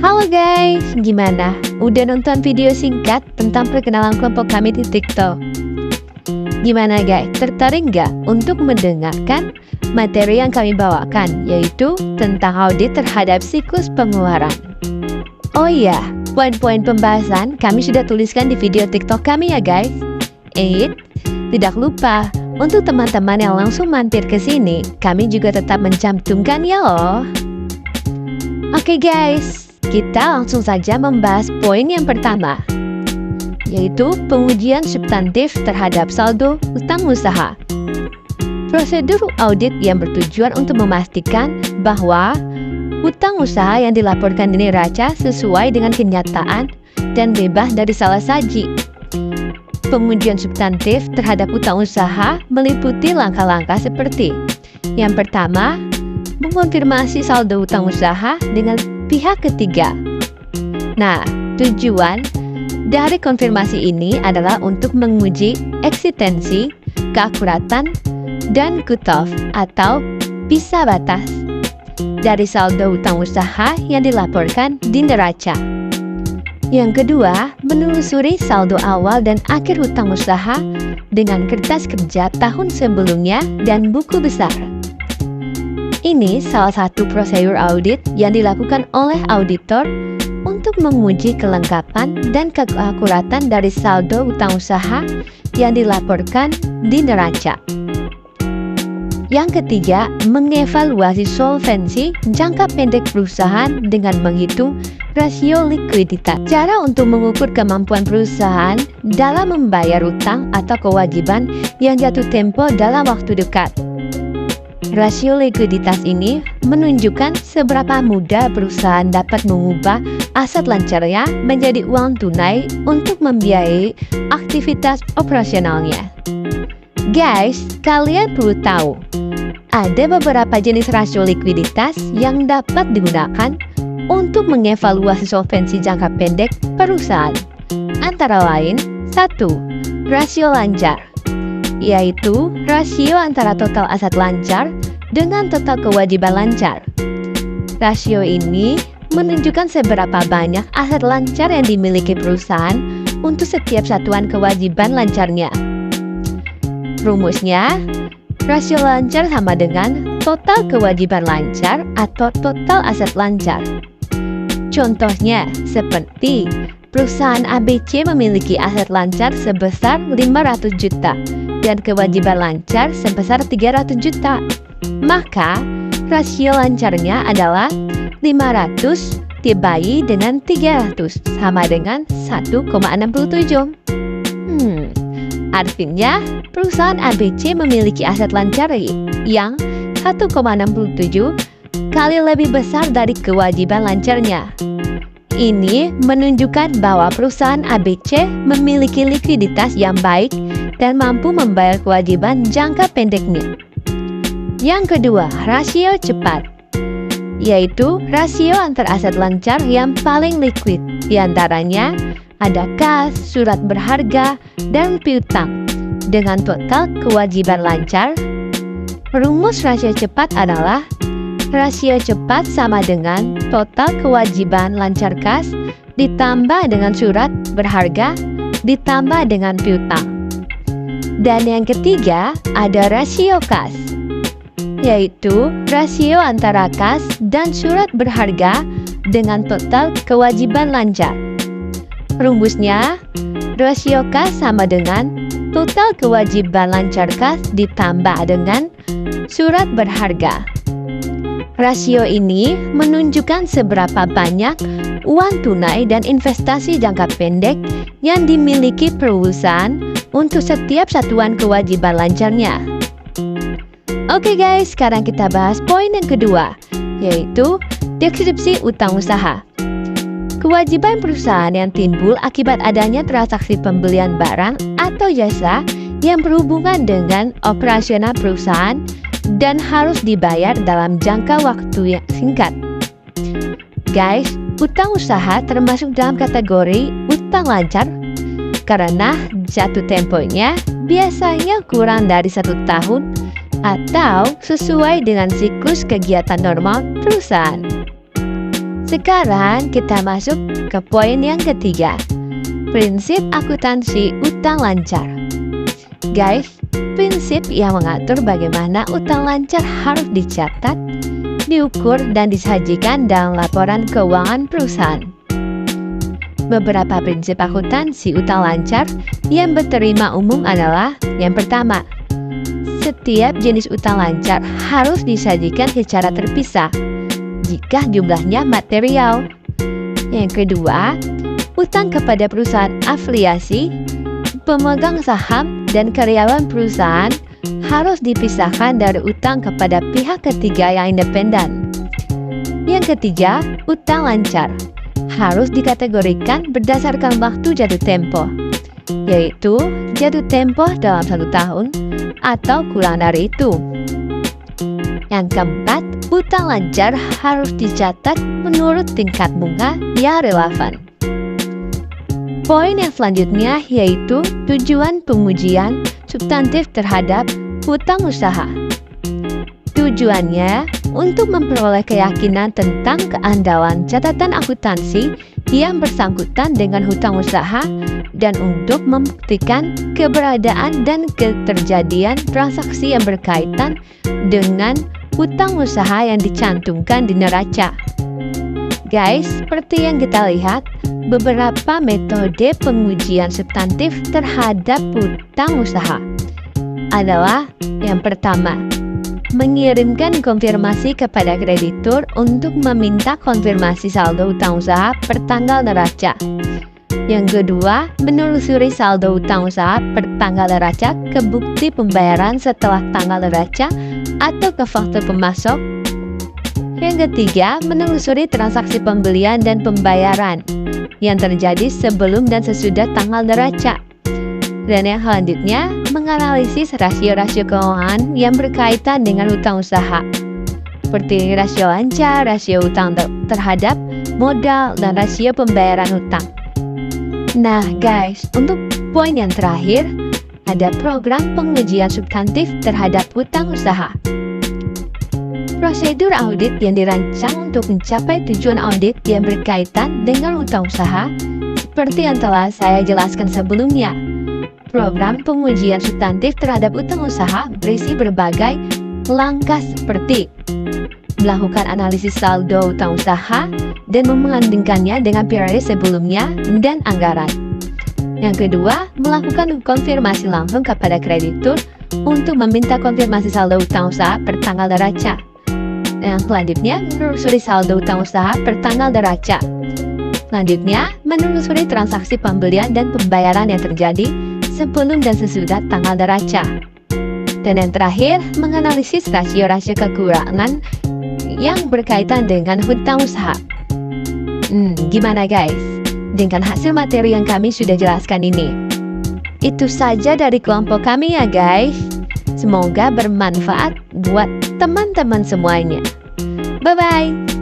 Halo guys, gimana? Udah nonton video singkat tentang perkenalan kelompok kami di TikTok? Gimana guys, tertarik nggak untuk mendengarkan materi yang kami bawakan, yaitu tentang audit terhadap siklus pengeluaran? Oh iya, poin-poin pembahasan kami sudah tuliskan di video TikTok kami ya guys. Tidak lupa, untuk teman-teman yang langsung mampir ke sini, kami juga tetap mencantumkan ya loh. Oke guys, kita langsung saja membahas poin yang pertama, yaitu pengujian substantif terhadap saldo utang usaha. Prosedur audit yang bertujuan untuk memastikan bahwa utang usaha yang dilaporkan di neraca sesuai dengan kenyataan dan bebas dari salah saji. Pengujian substantif terhadap utang usaha meliputi langkah-langkah seperti: yang pertama, mengonfirmasi saldo utang usaha dengan pihak ketiga. Nah, tujuan dari konfirmasi ini adalah untuk menguji eksistensi, keakuratan, dan cut-off atau pisah batas dari saldo utang usaha yang dilaporkan di neraca. Yang kedua, menelusuri saldo awal dan akhir utang usaha dengan kertas kerja tahun sebelumnya dan buku besar. Ini salah satu prosedur audit yang dilakukan oleh auditor untuk menguji kelengkapan dan keakuratan dari saldo utang usaha yang dilaporkan di neraca. Yang ketiga, mengevaluasi solvensi jangka pendek perusahaan dengan menghitung rasio likuiditas. Cara untuk mengukur kemampuan perusahaan dalam membayar utang atau kewajiban yang jatuh tempo dalam waktu dekat. Rasio likuiditas ini menunjukkan seberapa mudah perusahaan dapat mengubah aset lancarnya menjadi uang tunai untuk membiayai aktivitas operasionalnya. Guys, kalian perlu tahu, ada beberapa jenis rasio likuiditas yang dapat digunakan untuk mengevaluasi solvensi jangka pendek perusahaan. Antara lain, 1. Rasio lancar, yaitu rasio antara total aset lancar dengan total kewajiban lancar. Rasio ini menunjukkan seberapa banyak aset lancar yang dimiliki perusahaan untuk setiap satuan kewajiban lancarnya. Rumusnya, rasio lancar sama dengan total kewajiban lancar atau total aset lancar. Contohnya, seperti perusahaan ABC memiliki aset lancar sebesar 500 juta dan kewajiban lancar sebesar 300 juta. Maka, rasio lancarnya adalah 500 dibagi dengan 300 sama dengan 1,67. Artinya, perusahaan ABC memiliki aset lancar yang 1,67 kali lebih besar dari kewajiban lancarnya. Ini menunjukkan bahwa perusahaan ABC memiliki likuiditas yang baik dan mampu membayar kewajiban jangka pendeknya. Yang kedua, rasio cepat, yaitu rasio antar aset lancar yang paling liquid. Di antaranya ada kas, surat berharga, dan piutang dengan total kewajiban lancar. Rumus rasio cepat adalah rasio cepat sama dengan total kewajiban lancar kas ditambah dengan surat berharga ditambah dengan piutang. Dan yang ketiga ada rasio kas, yaitu rasio antara kas dan surat berharga dengan total kewajiban lancar. Rumusnya, rasio kas sama dengan total kewajiban lancar kas ditambah dengan surat berharga. Rasio ini menunjukkan seberapa banyak uang tunai dan investasi jangka pendek yang dimiliki perusahaan untuk setiap satuan kewajiban lancarnya. Oke guys, sekarang kita bahas poin yang kedua, yaitu deskripsi utang usaha. Kewajiban perusahaan yang timbul akibat adanya transaksi pembelian barang atau jasa yang berhubungan dengan operasional perusahaan dan harus dibayar dalam jangka waktu yang singkat. Guys, utang usaha termasuk dalam kategori utang lancar karena jatuh temponya biasanya kurang dari 1 tahun atau sesuai dengan siklus kegiatan normal perusahaan. Sekarang kita masuk ke poin yang ketiga. Prinsip akuntansi utang lancar. Guys, prinsip yang mengatur bagaimana utang lancar harus dicatat, diukur, dan disajikan dalam laporan keuangan perusahaan. Beberapa prinsip akuntansi utang lancar yang diterima umum adalah: yang pertama, setiap jenis utang lancar harus disajikan secara terpisah jika jumlahnya material. Yang kedua, utang kepada perusahaan afiliasi, pemegang saham, dan karyawan perusahaan harus dipisahkan dari utang kepada pihak ketiga yang independen. Yang ketiga, utang lancar harus dikategorikan berdasarkan waktu jatuh tempo, yaitu jatuh tempo dalam 1 tahun atau kurang dari itu. Yang keempat, utang lancar harus dicatat menurut tingkat bunga yang relevan. Poin yang selanjutnya yaitu tujuan pengujian substantif terhadap hutang usaha. Tujuannya untuk memperoleh keyakinan tentang keandalan catatan akuntansi yang bersangkutan dengan hutang usaha dan untuk membuktikan keberadaan dan keterjadian transaksi yang berkaitan dengan hutang usaha yang dicantumkan di neraca. Guys, seperti yang kita lihat, beberapa metode pengujian substantif terhadap hutang usaha adalah: yang pertama, mengirimkan konfirmasi kepada kreditur untuk meminta konfirmasi saldo hutang usaha per tanggal neraca. Yang kedua, menelusuri saldo hutang usaha per tanggal neraca ke bukti pembayaran setelah tanggal neraca atau ke faktur pemasok. Yang ketiga, menelusuri transaksi pembelian dan pembayaran yang terjadi sebelum dan sesudah tanggal neraca. Dan yang selanjutnya, menganalisis rasio-rasio keuangan yang berkaitan dengan hutang usaha, seperti rasio lancar, rasio hutang terhadap modal, dan rasio pembayaran hutang. Nah guys, untuk poin yang terakhir, ada program pengujian substantif terhadap hutang usaha. Prosedur audit yang dirancang untuk mencapai tujuan audit yang berkaitan dengan hutang usaha, seperti yang telah saya jelaskan sebelumnya. Program pengujian substantif terhadap hutang usaha berisi berbagai langkah seperti melakukan analisis saldo hutang usaha dan membandingkannya dengan periode sebelumnya dan anggaran. Yang kedua, melakukan konfirmasi langsung kepada kreditur untuk meminta konfirmasi saldo hutang usaha per tanggal neraca. Yang selanjutnya, menelusuri saldo hutang usaha per tanggal neraca. Selanjutnya, menelusuri transaksi pembelian dan pembayaran yang terjadi sebelum dan sesudah tanggal neraca. Dan yang terakhir, menganalisis rasio-rasio kekurangan yang berkaitan dengan hutang usaha. Gimana guys? Dengan hasil materi yang kami sudah jelaskan ini. Itu saja dari kelompok kami ya guys. Semoga bermanfaat buat teman-teman semuanya. Bye-bye.